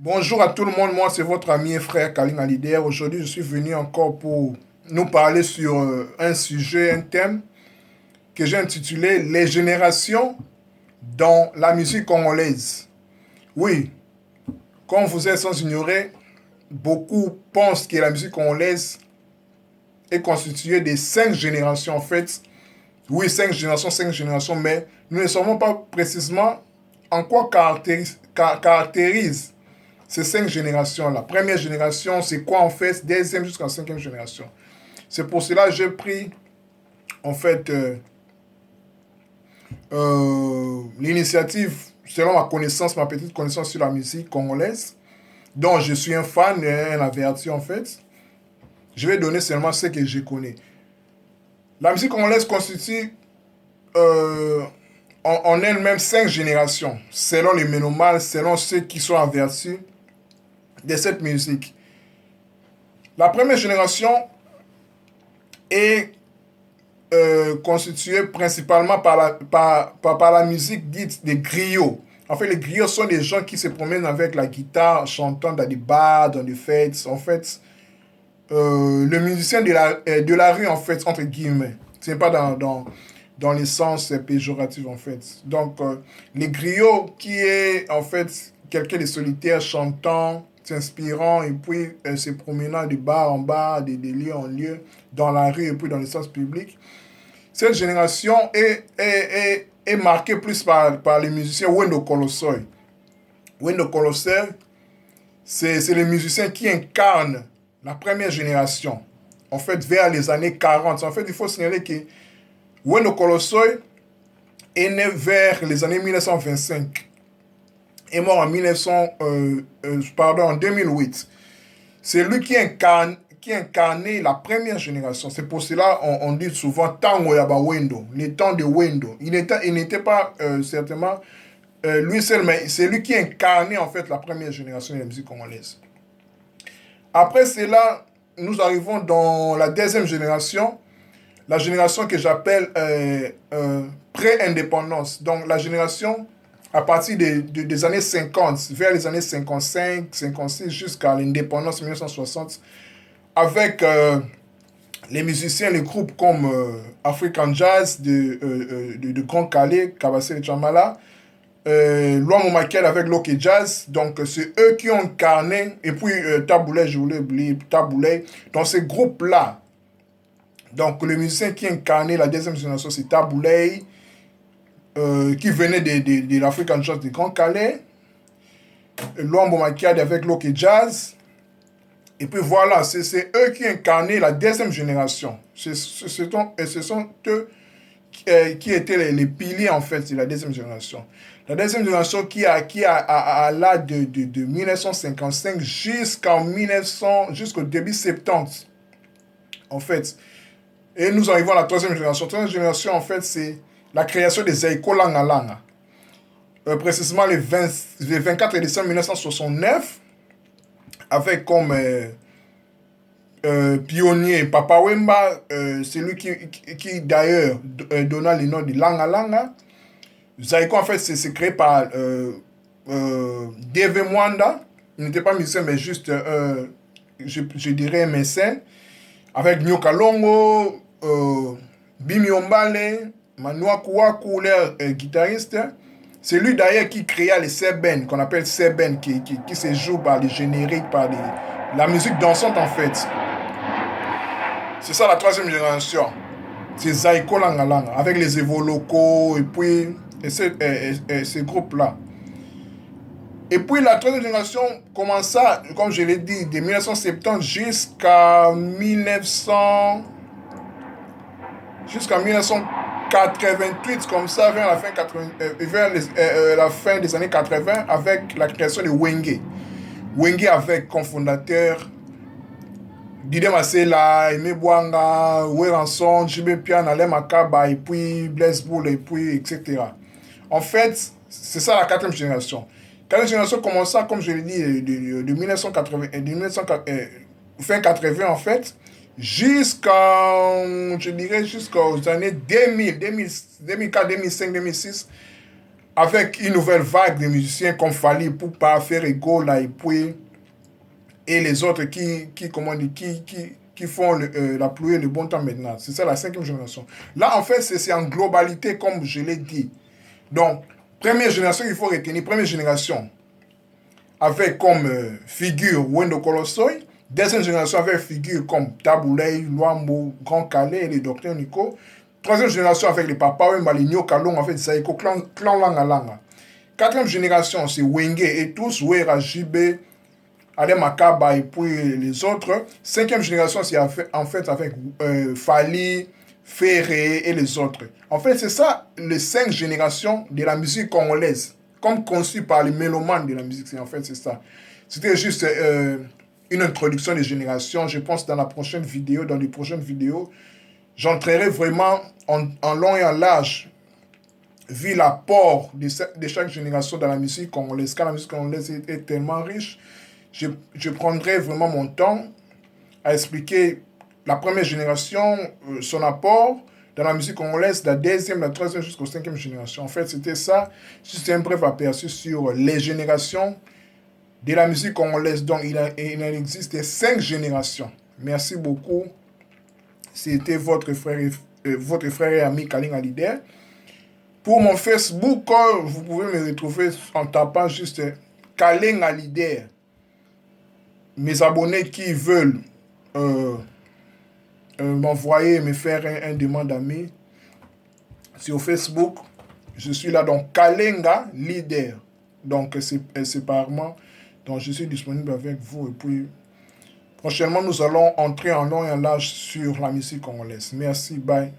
Bonjour à tout le monde, moi c'est votre ami et frère Kaline Alider. Aujourd'hui je suis venu encore pour nous parler sur un sujet, un thème que j'ai intitulé Les générations dans la musique congolaise. Oui, comme vous êtes sans ignorer, beaucoup pensent que la musique congolaise est constituée de cinq générations en fait. Oui, cinq générations, mais nous ne savons pas précisément en quoi caractérise ces cinq générations. La première génération, c'est quoi en fait? Deuxième jusqu'à cinquième génération. C'est pour cela que j'ai pris en fait l'initiative, selon ma connaissance, ma petite connaissance sur la musique congolaise, dont je suis un fan et un averti en fait. Je vais donner seulement ce que je connais. La musique congolaise constitue en elle-même cinq générations, selon les ménomales, selon ceux qui sont avertis de cette musique. La première génération est constituée principalement par la musique dite des griots. En fait, les griots sont des gens qui se promènent avec la guitare, chantant dans des bars, dans des fêtes. En fait, le musicien de la rue, en fait, entre guillemets. Ce n'est pas dans les sens péjoratifs, en fait. Donc, les griots, qui est, en fait, quelqu'un de solitaire chantant, s'inspirant et puis se promenant de bar en bar, de lieu en lieu, dans la rue et puis dans l'espace public. Cette génération est marquée plus par les musiciens Wendo Kolossoy. Wendo Kolossoy, c'est les musiciens qui incarnent la première génération. En fait, vers les années 40. En fait, il faut signaler que Wendo Kolossoy est né vers les années 1925 et mort en 2008. C'est lui qui incarnait la première génération. C'est pour cela on dit souvent Tango Yaba Wendo, les temps de Wendo. Il n'était pas certainement lui seul, mais c'est lui qui incarnait en fait la première génération de la musique congolaise. Après cela, nous arrivons dans la deuxième génération, la génération que j'appelle pré-indépendance. Donc la génération à partir des années 50, vers les années 55, 56 jusqu'à l'indépendance 1960, avec les musiciens, les groupes comme African Jazz de Grand Calais, Kabassé et Chamala, Luamo Makel avec Loke Jazz, donc c'est eux qui ont incarné, et puis Taboulay, je voulais oublier Taboulay, dans ces groupes-là. Donc le musicien qui incarnait la deuxième génération, c'est Taboulay, qui venait de l'African Jazz de Grand Calais, Luambo Makiadi avec Loke Jazz. Et puis voilà, c'est eux qui incarnaient la deuxième génération. Ce sont eux qui étaient les piliers en fait de la deuxième génération. La deuxième génération à l'âge de 1955 jusqu'au début 70 en fait. Et nous arrivons à la troisième génération. La troisième génération en fait c'est la création des Zaïko Langa Langa. Précisément le 24 décembre 1969 avec comme pionnier Papa Wemba, c'est lui qui d'ailleurs donna le nom de Langa Langa. Zaïko en fait c'est créé par Dave Mwanda. Il n'était pas musicien mais juste je dirais un mécène. Avec Nyoka Longo, Bimi Ombale, Manoa Kouakou, leur guitariste. C'est lui d'ailleurs qui créa les Seben, qu'on appelle Seben, qui se joue par les génériques, la musique dansante en fait. C'est ça la troisième génération. C'est Zaïko Langalanga, avec les Evo locaux et puis ces groupes-là. Et puis la troisième génération commença, comme je l'ai dit, de 1970 jusqu'à 1988, comme ça, vers la fin des années 80, avec la création de Wenge. Wenge avec comme fondateur Didier Masela, Aimé Bouanga, Weranson, Jimé Pian, Alain Makaba, et puis Blaise Boule, et puis etc. En fait, c'est ça la quatrième génération. La quatrième génération commença, comme je l'ai dit, de 1980, fin 80 en fait, je dirais jusqu'aux années 2000, 2004, 2005, 2006, avec une nouvelle vague de musiciens comme Fali Ipupa, Ferrego, Laipui et les autres comment dire, qui font la pluie et le bon temps maintenant. C'est ça la cinquième génération. Là, en fait, c'est en globalité, comme je l'ai dit. Donc, première génération, il faut retenir, première génération, avec comme figure Wendo Colossoy. Deuxième génération avec figure comme Taboulay, Luambo, Grand Calais et le docteur Nico. Troisième génération avec les papas, Maligno, Kalong, en fait, Saïko, clan Langa Langa. Quatrième génération, c'est Wenge et tous, Wera, Jibé, Adem Makaba et puis les autres. Cinquième génération, c'est en fait avec Fali, Ferré et les autres. En fait, c'est ça les 5 générations de la musique congolaise, comme conçu par les mélomanes de la musique. En fait, c'est ça. C'était juste une introduction des générations. Je pense dans la prochaine vidéo, dans les prochaines vidéos, j'entrerai vraiment en long et en large, vu l'apport de chaque génération dans la musique congolaise. Car la musique congolaise est tellement riche, je prendrai vraiment mon temps à expliquer la première génération, son apport dans la musique congolaise, la deuxième, la troisième jusqu'aux cinquième génération. En fait, c'était ça, juste un bref aperçu sur les générations de la musique congolaise. Donc, il en existe 5 générations. Merci beaucoup. C'était votre frère et ami Kaling Alider. Pour mon Facebook, vous pouvez me retrouver en tapant juste Kaling Alider. Mes abonnés qui veulent m'envoyer, me faire un demande d'amis sur Facebook, je suis là, donc Kalenga Leader. Donc, séparément. Donc, je suis disponible avec vous. Et puis, prochainement, nous allons entrer en long et en large sur la musique congolaise. Merci, bye.